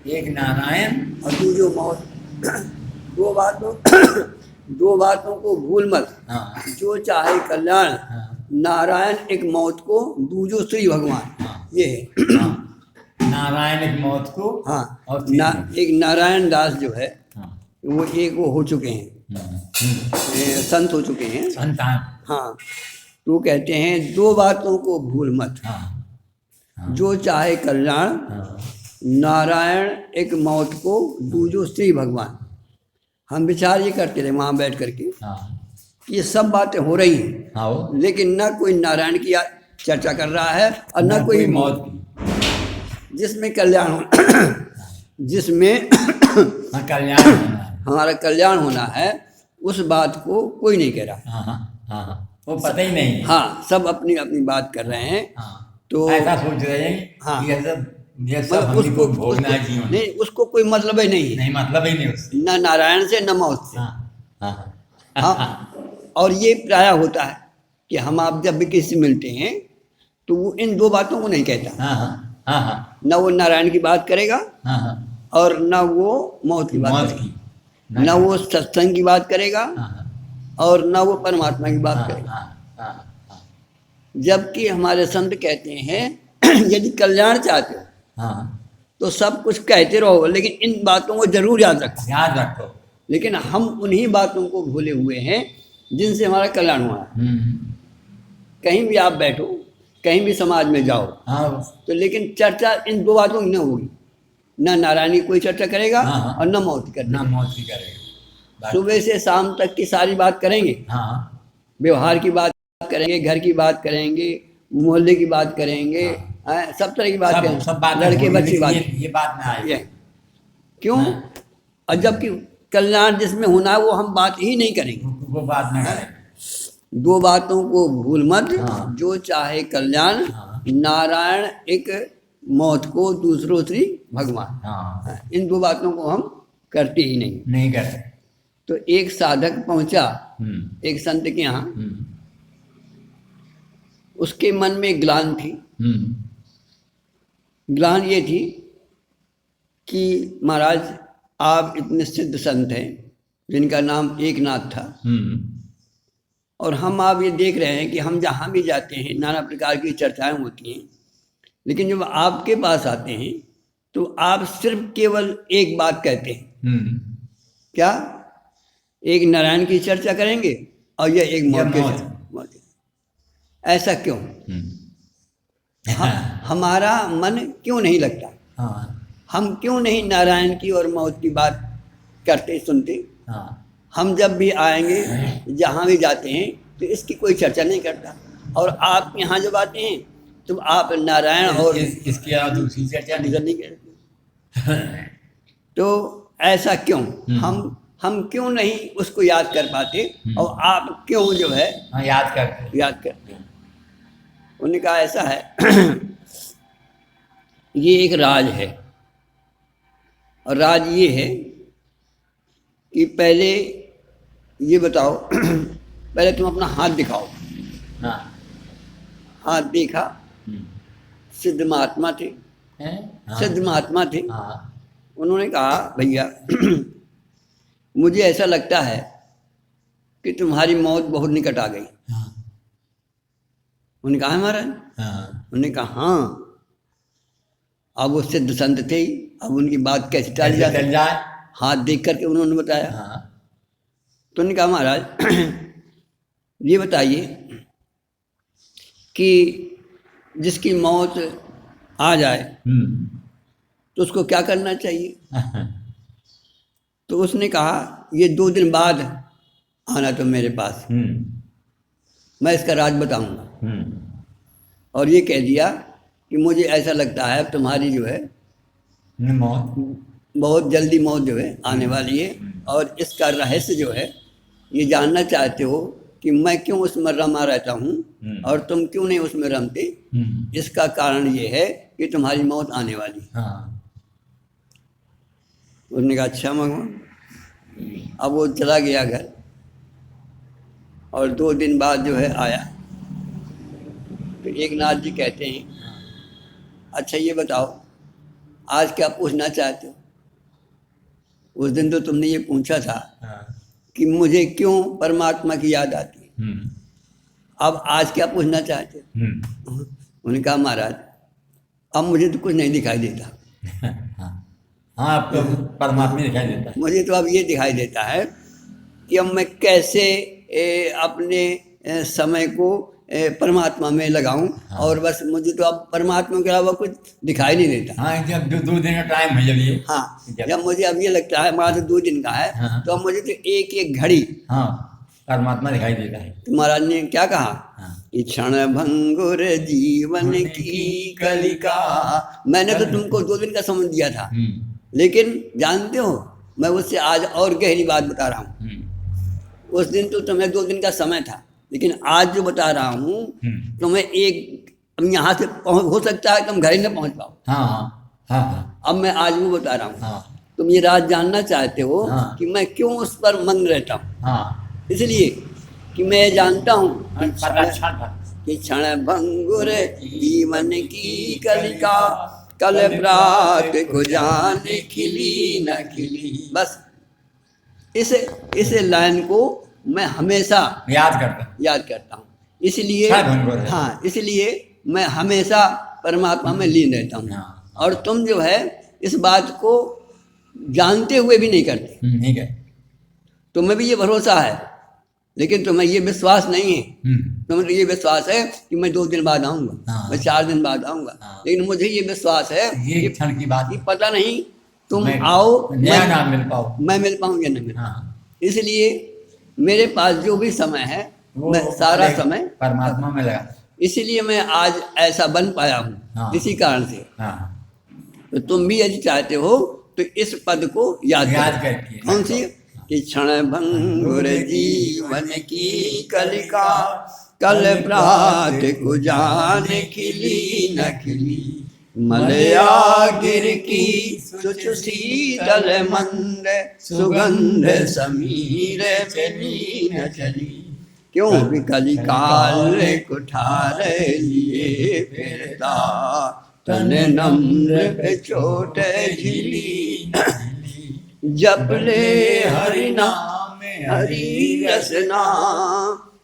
एक नारायण और दूजो मौत। दो बातों दो बातों को भूल मत। हाँ जो चाहे कल्याण, हाँ नारायण एक मौत को, दूजो श्री भगवान। हाँ ये है। हाँ। नारायण एक मौत को हाँ। और श्री एक नारायण दास जो है हाँ वो एक वो हो चुके हैं, संत हो चुके हैं। संतान। हाँ, तो कहते हैं दो बातों को भूल मत। हाँ हाँ जो चाहे कल्याण, हाँ नारायण एक मौत को, दूजो श्री भगवान। हम विचार ये करते थे वहाँ बैठ करके, हाँ ये सब बातें हो रही हैं, हाँ वो लेकिन ना कोई नारायण की चर्चा कर रहा है और ना कोई मौत मौत। की। जिसमें कल्याण हो जिसमें हाँ कल्याण होना है। हमारा कल्याण होना है, उस बात को कोई नहीं कह रहा। हाँ हाँ हाँ हाँ, वो पता ही नहीं है। हाँ, सब अपनी अपनी बात कर रहे हैं। हाँ, तो ऐसा सोच रहे हैं हाँ, कि ये सब मतलब हमने उसको को भोगना है जीवन में। नहीं, उसको कोई मतलब ही नहीं है, नहीं मतलब ही नहीं उससे। न नारायण से न मौत से। हाँ हाँ हाँ, और ये प्राय होता है कि हम आप जब भी किसी से मिलते हैं तो वो इन दो बातों को नहीं कहता। हाँ हाँ हाँ हाँ न वो नारायण की बात करेगा हाँ हाँ और न वो मौत की बात मौत करेगा, की न वो सत्संग की बात करेगा हाँ हाँ और न वो परमात्मा की बात हाँ करेगा। हाँ हाँ जबकि हमारे संत कहते हैं यदि कल्याण चाहते हो हाँ, तो सब कुछ कहते रहो, लेकिन इन बातों को जरूर याद रखो। याद रखो। लेकिन हम उन्हीं बातों को भूले हुए हैं जिनसे हमारा कल्याण हुआ है। कहीं भी आप बैठो, कहीं भी समाज में जाओ, हाँ तो लेकिन चर्चा इन दो बातों की न होगी। न नारायण की कोई चर्चा करेगा हाँ हाँ, और न मौत की ना करेगा। मौत की करेगा। सुबह से शाम तक की सारी बात करेंगे, हाँ व्यवहार की बात करेंगे, घर की बात करेंगे, मोहल्ले की बात करेंगे, सब तरह की बात सब करेंगे, सब बातें लड़के होंगी, बच्चे की लेकिन बात। ये बात ना आएगी। ये क्यों? हाँ, और जबकि कल्याण जिसमें होना है वो हम बात ही नहीं करेंगे। वो बात ना करें। दो बातों को भूल मत। हाँ। जो चाहे कल्याण, हाँ। नारायण एक मौत को, दूसरो श्री भगवान। हाँ, इन दो बातों को हम करते ही नहीं। नहीं करते। तो एक साधक पहुंचा एक संत के यहाँ, उसके मन में ग्लान थी। ग्लान ये थी कि महाराज आप इतने सिद्ध संत हैं जिनका नाम एकनाथ था, और हम आप ये देख रहे हैं कि हम जहाँ भी जाते हैं नाना प्रकार की चर्चाएं होती हैं, लेकिन जब आपके पास आते हैं तो आप सिर्फ केवल एक बात कहते हैं। क्या? एक नारायण की चर्चा करेंगे और यह एक मौत की चर्चा। ऐसा क्यों? हमारा मन क्यों नहीं लगता? हम क्यों नहीं नारायण की और मौत की बात करते सुनते? हम जब भी आएंगे, जहाँ भी जाते हैं, तो इसकी कोई चर्चा नहीं करता। और आप यहाँ जब आते हैं तो आप नारायण और इसके अलावा दूसरी चर्चा नहीं करते। तो ऐसा क्यों? हम क्यों नहीं उसको याद कर पाते और आप क्यों जो है याद करते हैं। उन्होंने कहा ऐसा है ये एक राज है, और राज ये है कि पहले ये बताओ पहले तुम अपना हाथ दिखाओ। हाँ। हाथ देखा, सिद्ध महात्मा थे। हाँ। सिद्ध महात्मा थे। हाँ। उन्होंने कहा भैया मुझे ऐसा लगता है कि तुम्हारी मौत बहुत निकट आ गई। हाँ। उन्होंने कहा महाराज? हाँ। उन्होंने कहा हाँ। अब वो सिद्ध संत थे, अब उनकी बात कैसे टाली जाए? हाथ देख करके उन्होंने बताया। हाँ। तो उन्होंने कहा महाराज ये बताइए कि जिसकी मौत आ जाए तो उसको क्या करना चाहिए? तो उसने कहा ये 2 दिन बाद आना तुम मेरे पास, मैं इसका राज बताऊंगा। और ये कह दिया कि मुझे ऐसा लगता है तुम्हारी जो है मौत बहुत जल्दी मौत जो है आने वाली है, और इसका रहस्य जो है ये जानना चाहते हो कि मैं क्यों उसमें रमा रहता हूँ और तुम क्यों नहीं उसमें रमते। इसका कारण ये है कि तुम्हारी मौत आने वाली। हाँ। उसने कहा अच्छा भगवान। अब वो चला गया घर, और 2 दिन बाद जो है आया, तो एक नाथ जी कहते हैं अच्छा ये बताओ आज क्या पूछना चाहते हो? उस दिन तो तुमने ये पूछा था हाँ, कि मुझे क्यों परमात्मा की याद आती है, हम्म, अब आज क्या पूछना चाहते हो? उन्होंने कहा महाराज अब मुझे तो कुछ नहीं दिखाई देता, हाँ, हाँ, अब तो परमात्मा ही दिखाई देता है। मुझे तो अब ये दिखाई देता है कि अब मैं कैसे अपने समय को परमात्मा में लगाऊं, हाँ। और बस मुझे तो अब परमात्मा के अलावा कुछ दिखाई नहीं देता। हाँ, जब 2 दिन का टाइम है जब ये। हाँ, जब- जब मुझे अब ये लगता है महाराज 2 दिन का है, हाँ। तो अब मुझे तो एक एक घड़ी, हाँ, परमात्मा दिखाई देता है। तो महाराज ने क्या कहा हाँ। कि क्षण भंगुर जीवन की कलिका। मैंने तो तुमको 2 दिन का समय दिया था, लेकिन जानते हो मैं उससे आज और गहरी बात बता रहा हूँ। उस दिन तो तुम्हें 2 दिन का समय था, लेकिन आज जो बता रहा हूँ तुम्हें एक, अब यहाँ से हो सकता है तुम घर ही न पहुँच पाओ। हाँ, हाँ, हाँ, अब मैं आज वो बता रहा हूँ। हाँ, तुम ये राज जानना चाहते हो हाँ। कि मैं क्यों उस पर मग्न रहता हूँ? हाँ, इसलिए कि मैं जानता हूँ कि पता अच्छा था। क्षण भंगुर जीवन की कलिका, कल प्रात को जाने खिली न खिली। बस इस लाइन को मैं हमेशा याद करता हूँ। इसलिए क्षण भंगुर है। हाँ, इसलिए मैं हमेशा परमात्मा में लीन रहता हूँ। हाँ। और तुम जो है इस बात को जानते हुए भी नहीं करते। ठीक है। तुम्हें भी ये भरोसा है, लेकिन तुम्हें ये विश्वास नहीं है। तुम्हें तो ये विश्वास है कि मैं 2 दिन बाद आऊँगा, हाँ। मैं 4 दिन बाद आऊँगा। हाँ। लेकिन मुझे ये विश्वास है ये क्षण की बात कि पता नहीं तुम मैं आओ, नया ना मिल पाओ। मैं मिल पाऊँ या नहीं मिल पाऊँ। हाँ, इसलिए मेरे पास जो भी समय है वो मैं सारा एक समय, परमात्मा में लगा। इसलिए मैं आज ऐसा बन पाया हूँ। हाँ। इसी कारण से हाँ, तो तुम भी यदि चाहते हो तो इस पद को याद करके कौन सी कि क्षण भंगुर जीवन की कलिका, कल प्रात को जाने खिली न खिली। मलया गिर की सुच शीतल मंद, सुगंध समीर मिली न चली। क्यों कि कलिकाल कुठार लिए फिरता, तन नम्र पे चोट झिली। जप ले हरि नाम हरि रसना,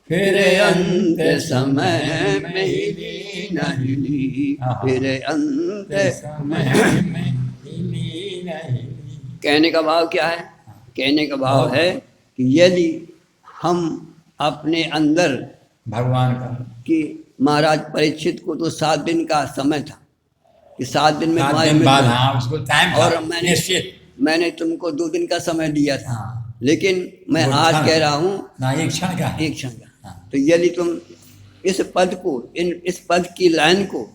फिर अंत समय में हिली न हिली। फिर अंत समय में हिली न हिली। कहने का भाव क्या है? कहने का भाव है कि यदि हम अपने अंदर भगवान का कि महाराज परीक्षित को तो 7 दिन का समय था कि 7 दिन में 7 तुम्हारे दिन बाद, मित्र- हाँ, उसको टाइम और था, निश्चित। मैंने तुमको 2 दिन का समय दिया था। हाँ। लेकिन मैं वो आज क्षण कह रहा हूँ ना, एक क्षण का है। एक क्षण का। हाँ। तो यदि तुम इस पद को, इस पद की लाइन को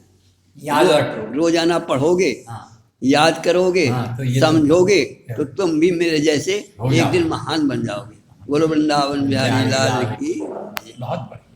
याद रखो। रोजाना पढ़ोगे, हाँ, याद करोगे, हाँ, तो ये समझोगे, तो तुम भी मेरे जैसे हो एक जाओगे। दिन महान बन जाओगे। बोलो वृंदावन बिहारी लाल की। बहुत बढ़िया।